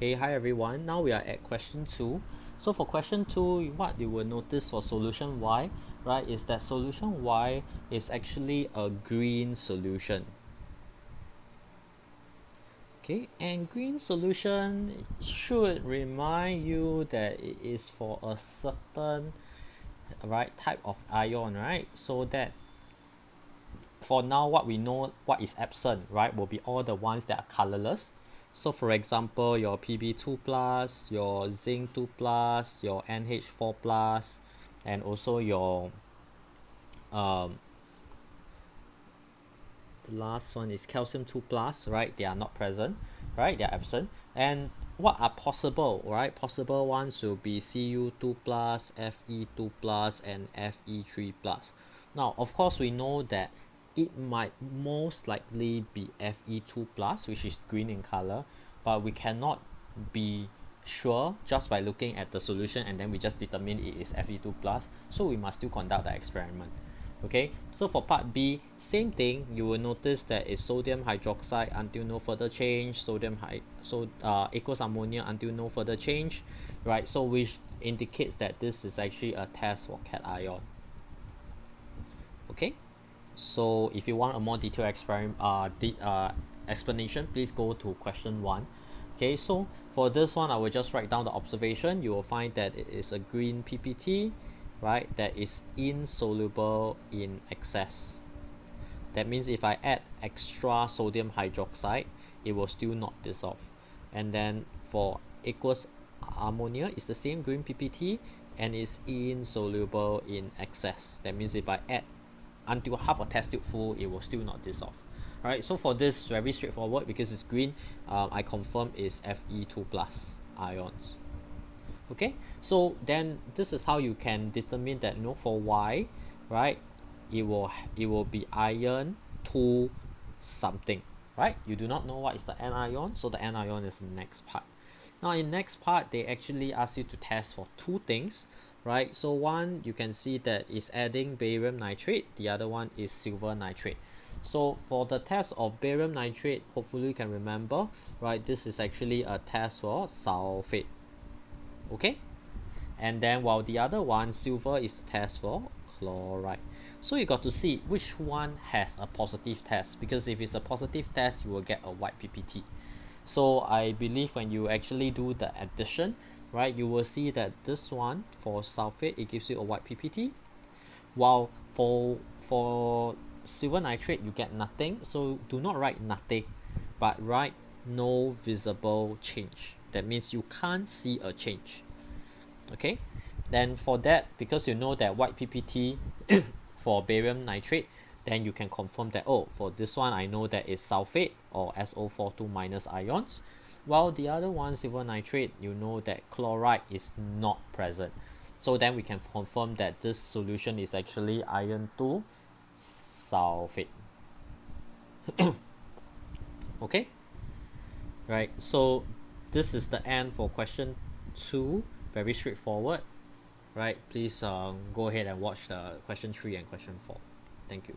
Okay, hi everyone. Now we are at question 2. So for question 2, what you will notice for solution Y, right, is that solution Y is actually a green solution. Okay, and green solution should remind you that it is for a certain type of ion, right? So that for now what we know what is absent, right, will be all the ones that are colorless. So for example, your Pb2 plus, your zinc 2 plus, your NH4 plus, and also your um the last one is calcium 2 plus, right? They are not present, right? They are absent. And what are possible, right? Possible ones will be Cu2 plus, Fe2 plus, and Fe3 plus. Now, of course, we know that it might most likely be Fe2 plus, which is green in color, but we cannot be sure just by looking at the solution and then we just determine it is Fe2 plus, so we must still conduct the experiment. Okay, so for part B, same thing. You will notice that it's sodium hydroxide until no further change, aqueous ammonia until no further change, right? So which indicates that this is actually a test for cation. Okay, so if you want a more detailed explanation, please go to question 1. Okay, so for this one, I will just write down the observation. You will find that it is a green PPT, right, that is insoluble in excess. That means if I add extra sodium hydroxide, it will still not dissolve. And then for aqueous ammonia, it's the same green PPT and is insoluble in excess. That means if I add until half a test tube full, it will still not dissolve. Alright, so for this, very straightforward because it's green, I confirm is Fe2 plus ions. Okay, so then this is how you can determine that, for Y, right, it will be iron 2 something, right? You do not know what is the anion, so the anion is the next part. Now in next part, they actually ask you to test for 2 things, right? So one, you can see that is adding barium nitrate, the other one is silver nitrate. So for the test of barium nitrate, hopefully you can remember, right, this is actually a test for sulfate. Okay, and then while the other one, silver, is the test for chloride. So you got to see which one has a positive test, because if it's a positive test, you will get a white PPT. So I believe when you actually do the addition, right, you will see that this one for sulfate, it gives you a white PPT, while for silver nitrate you get nothing. So do not write nothing, but write no visible change. That means you can't see a change. Okay, then for that, because you know that white PPT for barium nitrate, then you can confirm that, oh, for this one I know that it's sulfate or SO42 minus ions, while the other one, silver nitrate, you know that chloride is not present. So then we can confirm that this solution is actually iron 2 sulfate. Okay, right, so this is the end for question 2. Very straightforward, right? Please go ahead and watch the question 3 and question 4. Thank you.